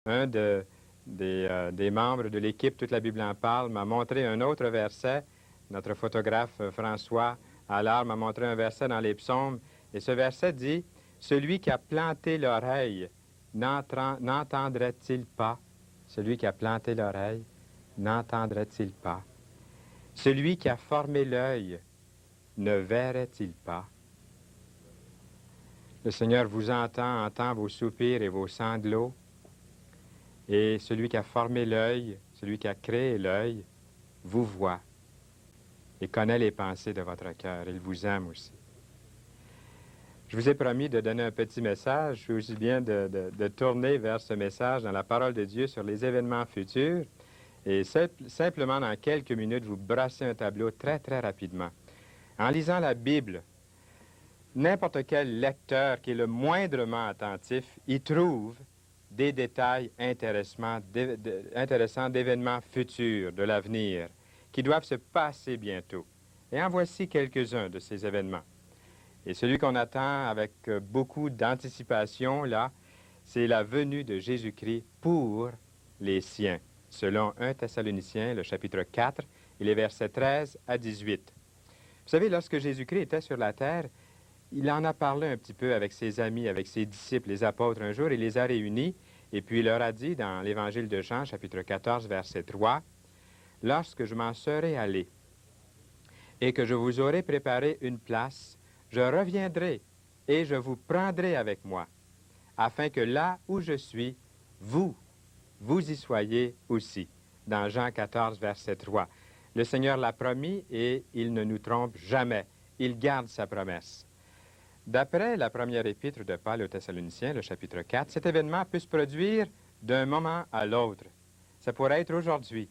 des membres de l'équipe Toute la Bible en parle m'a montré un autre verset. Notre photographe François Allard m'a montré un verset dans les psaumes. Et ce verset dit, « Celui qui a planté l'oreille, n'entendrait-il pas? Celui qui a planté l'oreille, n'entendrait-il pas? Celui qui a formé l'œil, ne verrait-il pas? » Le Seigneur vous entend vos soupirs et vos sanglots. Et celui qui a formé l'œil, celui qui a créé l'œil, vous voit et connaît les pensées de votre cœur. Il vous aime aussi. Je vous ai promis de donner un petit message. Je vous bien de tourner vers ce message dans la parole de Dieu sur les événements futurs et simplement dans quelques minutes vous brasser un tableau très, très rapidement. En lisant la Bible, n'importe quel lecteur qui est le moindrement attentif y trouve des détails intéressants d'événements futurs, de l'avenir, qui doivent se passer bientôt. Et en voici quelques-uns de ces événements. Et celui qu'on attend avec beaucoup d'anticipation, là, c'est la venue de Jésus-Christ pour les siens, selon 1 Thessaloniciens, le chapitre 4, et les versets 13 à 18. Vous savez, lorsque Jésus-Christ était sur la terre, il en a parlé un petit peu avec ses amis, avec ses disciples, les apôtres un jour, il les a réunis, et puis il leur a dit dans l'Évangile de Jean, chapitre 14, verset 3, « Lorsque je m'en serai allé et que je vous aurai préparé une place, je reviendrai et je vous prendrai avec moi, afin que là où je suis, vous y soyez aussi. » Dans Jean 14, verset 3. Le Seigneur l'a promis et il ne nous trompe jamais. Il garde sa promesse. D'après la première épître de Paul aux Thessaloniciens, le chapitre 4, cet événement peut se produire d'un moment à l'autre. Ça pourrait être aujourd'hui.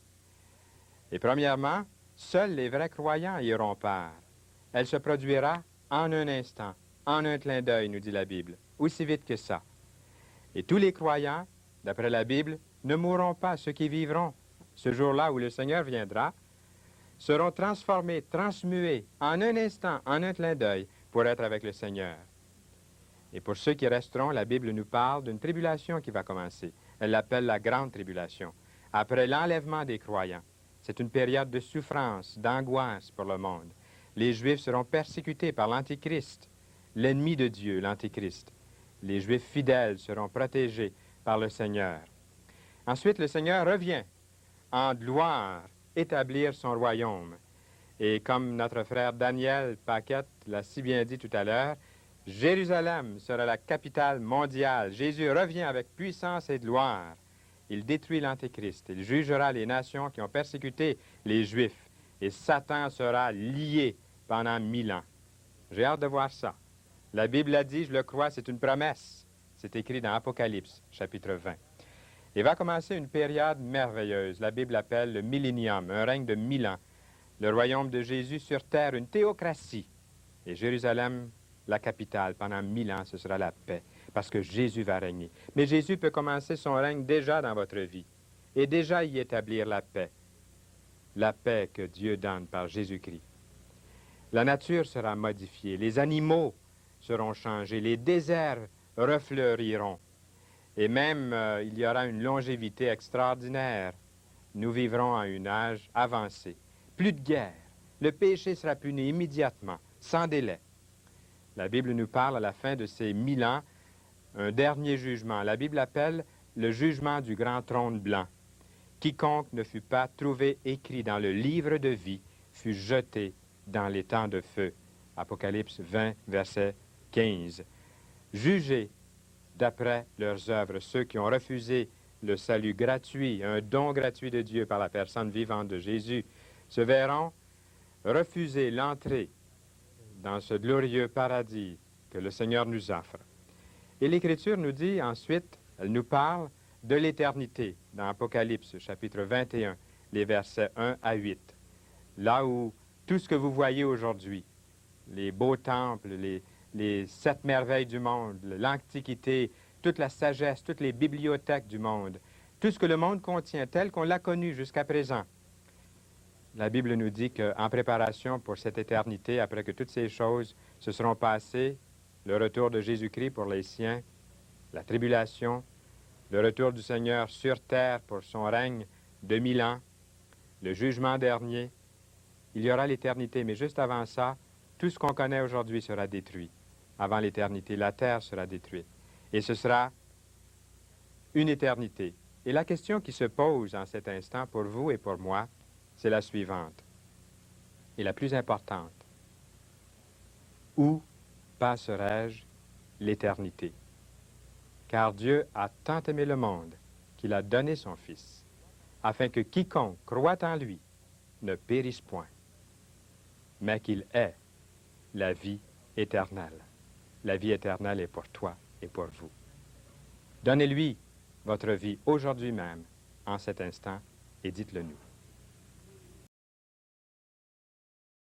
Et premièrement, seuls les vrais croyants y auront part. Elle se produira en un instant, en un clin d'œil, nous dit la Bible, aussi vite que ça. Et tous les croyants, d'après la Bible, ne mourront pas. Ceux qui vivront ce jour-là où le Seigneur viendra seront transformés, transmués en un instant, en un clin d'œil, pour être avec le Seigneur. Et pour ceux qui resteront, la Bible nous parle d'une tribulation qui va commencer. Elle l'appelle la grande tribulation. Après l'enlèvement des croyants, c'est une période de souffrance, d'angoisse pour le monde. Les Juifs seront persécutés par l'Antichrist, l'ennemi de Dieu, l'Antichrist. Les Juifs fidèles seront protégés par le Seigneur. Ensuite, le Seigneur revient en gloire établir son royaume. Et comme notre frère Daniel Paquette l'a si bien dit tout à l'heure, Jérusalem sera la capitale mondiale. Jésus revient avec puissance et gloire. Il détruit l'Antéchrist. Il jugera les nations qui ont persécuté les Juifs. Et Satan sera lié pendant 1000 ans. J'ai hâte de voir ça. La Bible a dit, je le crois, c'est une promesse. C'est écrit dans Apocalypse, chapitre 20. Et va commencer une période merveilleuse. La Bible appelle le millénium, un règne de 1000 ans. Le royaume de Jésus sur terre, une théocratie. Et Jérusalem, la capitale, pendant 1000 ans, ce sera la paix, parce que Jésus va régner. Mais Jésus peut commencer son règne déjà dans votre vie, et déjà y établir la paix que Dieu donne par Jésus-Christ. La nature sera modifiée, les animaux seront changés, les déserts refleuriront, et même il y aura une longévité extraordinaire. Nous vivrons à un âge avancé. Plus de guerre. Le péché sera puni immédiatement, sans délai. La Bible nous parle à la fin de ces 1000 ans, un dernier jugement. La Bible appelle le jugement du grand trône blanc. Quiconque ne fut pas trouvé écrit dans le livre de vie fut jeté dans les temps de feu. Apocalypse 20, verset 15. Jugés d'après leurs œuvres, ceux qui ont refusé le salut gratuit, un don gratuit de Dieu par la personne vivante de Jésus, se verront refuser l'entrée dans ce glorieux paradis que le Seigneur nous offre. Et l'Écriture nous dit ensuite, elle nous parle de l'éternité dans Apocalypse, chapitre 21, les versets 1 à 8. Là où tout ce que vous voyez aujourd'hui, les beaux temples, les 7 merveilles du monde, l'Antiquité, toute la sagesse, toutes les bibliothèques du monde, tout ce que le monde contient tel qu'on l'a connu jusqu'à présent. La Bible nous dit qu'en préparation pour cette éternité, après que toutes ces choses se seront passées, le retour de Jésus-Christ pour les siens, la tribulation, le retour du Seigneur sur terre pour son règne de 1000 ans, le jugement dernier. Il y aura l'éternité, mais juste avant ça, tout ce qu'on connaît aujourd'hui sera détruit. Avant l'éternité, la terre sera détruite. Et ce sera une éternité. Et la question qui se pose en cet instant pour vous et pour moi, c'est la suivante, et la plus importante. Où passerai-je l'éternité? Car Dieu a tant aimé le monde qu'il a donné son Fils, afin que quiconque croit en lui ne périsse point, mais qu'il ait la vie éternelle. La vie éternelle est pour toi et pour vous. Donnez-lui votre vie aujourd'hui même, en cet instant, et dites-le nous.